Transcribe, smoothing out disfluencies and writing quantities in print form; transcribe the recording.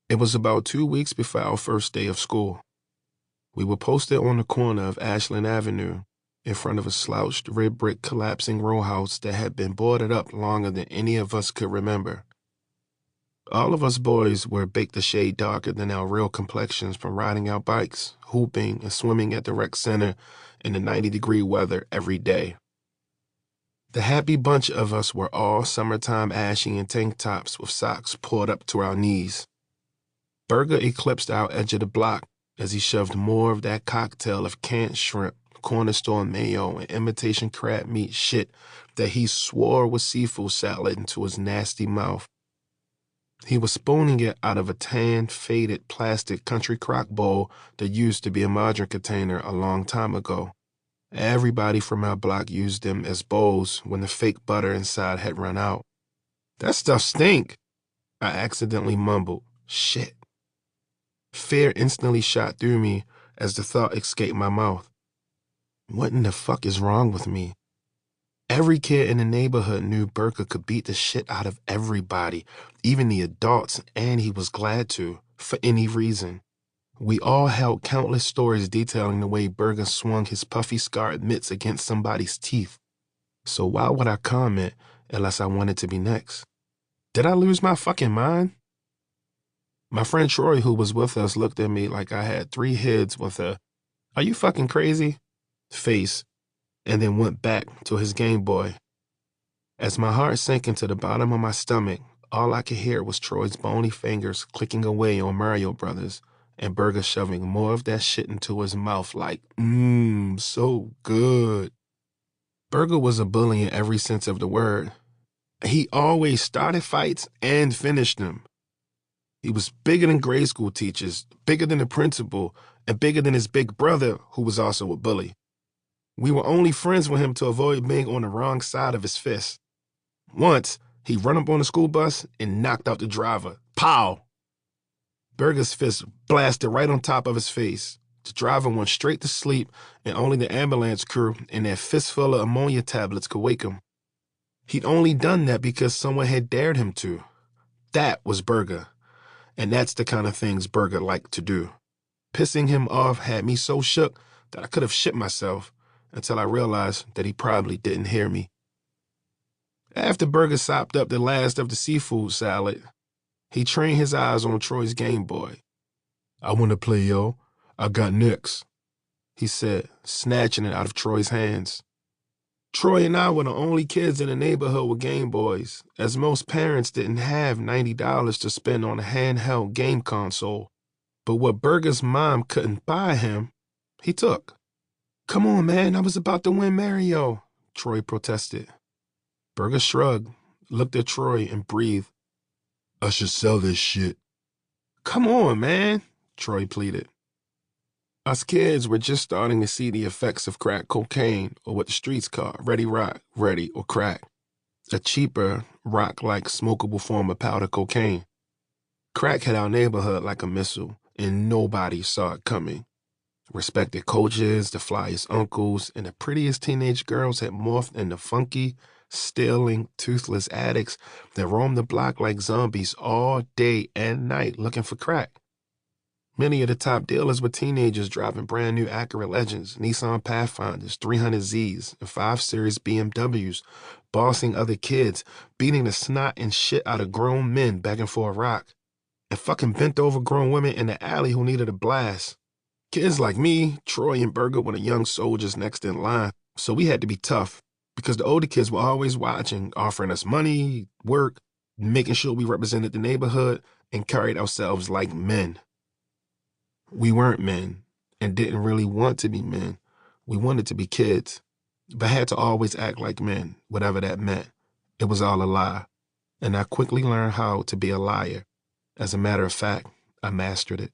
It was about 2 weeks before our first day of school. We were posted on the corner of Ashland Avenue in front of a slouched red brick collapsing row house that had been boarded up longer than any of us could remember. All of us boys were baked a shade darker than our real complexions from riding our bikes, hooping, and swimming at the rec center in the 90-degree weather every day. The happy bunch of us were all summertime ashy in tank tops with socks pulled up to our knees. Burger eclipsed our edge of the block as he shoved more of that cocktail of canned shrimp, corner store mayo, and imitation crab meat shit that he swore was seafood salad into his nasty mouth. He was spooning it out of a tan, faded plastic country crock bowl that used to be a margarine container a long time ago. Everybody from our block used them as bowls when the fake butter inside had run out. "That stuff stink," I accidentally mumbled. Shit. Fear instantly shot through me as the thought escaped my mouth. What in the fuck is wrong with me? Every kid in the neighborhood knew Burger could beat the shit out of everybody, even the adults, and he was glad to, for any reason. We all held countless stories detailing the way Burger swung his puffy scarred mitts against somebody's teeth. So why would I comment unless I wanted to be next? Did I lose my fucking mind? My friend Troy, who was with us, looked at me like I had 3 heads with a "Are you fucking crazy?" face, and then went back to his Game Boy. As my heart sank into the bottom of my stomach, all I could hear was Troy's bony fingers clicking away on Mario Brothers, and Burger shoving more of that shit into his mouth like, so good. Burger was a bully in every sense of the word. He always started fights and finished them. He was bigger than grade school teachers, bigger than the principal, and bigger than his big brother, who was also a bully. We were only friends with him to avoid being on the wrong side of his fist. Once, he run up on the school bus and knocked out the driver. Pow! Burger's fist blasted right on top of his face. The driver went straight to sleep, and only the ambulance crew and their fistful of ammonia tablets could wake him. He'd only done that because someone had dared him to. That was Burger. And that's the kind of things Burger liked to do. Pissing him off had me so shook that I could have shit myself until I realized that he probably didn't hear me. After Burger sopped up the last of the seafood salad, he trained his eyes on Troy's Game Boy. "I want to play, yo. I got next," he said, snatching it out of Troy's hands. Troy and I were the only kids in the neighborhood with Game Boys, as most parents didn't have $90 to spend on a handheld game console. But what Burger's mom couldn't buy him, he took. "Come on, man, I was about to win Mario," Troy protested. Burger shrugged, looked at Troy, and breathed. "I should sell this shit." "Come on, man," Troy pleaded. Us kids were just starting to see the effects of crack cocaine, or what the streets call ready rock, ready, or crack, a cheaper, rock-like smokable form of powder cocaine. Crack hit our neighborhood like a missile, and nobody saw it coming. Respected coaches, the flyest uncles, and the prettiest teenage girls had morphed into funky, stealing, toothless addicts that roamed the block like zombies all day and night looking for crack. Many of the top dealers were teenagers driving brand new Acura Legends, Nissan Pathfinders, 300Zs, and 5 Series BMWs, bossing other kids, beating the snot and shit out of grown men begging for a rock, and fucking bent over grown women in the alley who needed a blast. Kids like me, Troy, and Burger were the young soldiers next in line, so we had to be tough, because the older kids were always watching, offering us money, work, making sure we represented the neighborhood, and carried ourselves like men. We weren't men, and didn't really want to be men. We wanted to be kids, but had to always act like men, whatever that meant. It was all a lie, and I quickly learned how to be a liar. As a matter of fact, I mastered it.